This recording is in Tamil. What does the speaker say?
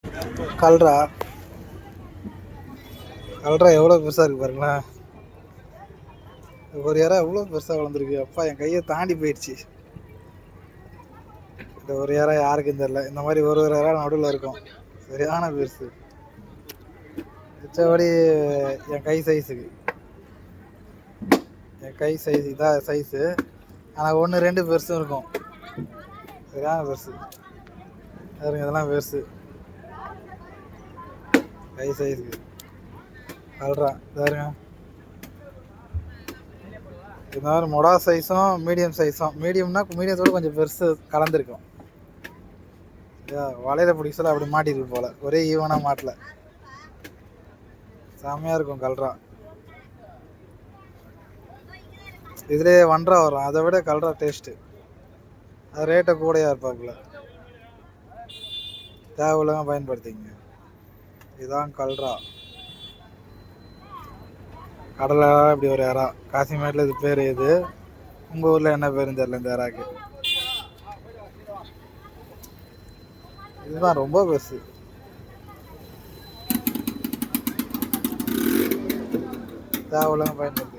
கல்றா கல்றா எவ்வளோ பெருசாக இருக்குது பாருங்களேன். ஒரு இறா எவ்வளோ பெருசாக வளர்ந்துருக்கு. அப்பா என் கையை தாண்டி போயிடுச்சு. இந்த ஒரு இறா யாருக்கும் தெரியல. இந்த மாதிரி ஒரு இறா நடுவில் இருக்கும். சரியான பெருசு. மிச்சபடி என் கை சைஸுக்கு இதான் சைஸு. ஆனால் 1-2 பெருசும் இருக்கும். சரியான பெருசு. பாருங்க, இதெல்லாம் பெருசு கை சைஸுக்கு. கல்றா பாருங்க. இந்த மாதிரி மொடா சைஸும் மீடியம் சைஸும். மீடியத்தோடு கொஞ்சம் பெருசு கலந்துருக்கும். வலையில பிடிக்க சொல்ல அப்படி மாட்டிருக்கு போல். ஒரே ஈவனாக மாட்டல. செம்மையாக இருக்கும் கல்றா. இதுலேயே 1.5 வரும். அதை விட கல்றா டேஸ்ட்டு. அது ரேட்டை கூடையாக இருப்பாப்புல. தேவையில்லாம பயன்படுத்திங்க. இதுதான் கல்றா. கடலை இப்படி ஒரு இறா. காசிமேட்டில் இது பேர். இது உங்கள் ஊரில் என்ன பேருன்னு தெரியல இந்த இறாக்கு. இதுதான் ரொம்ப பெருசு. தேவையில்லாம பயன்படுத்தி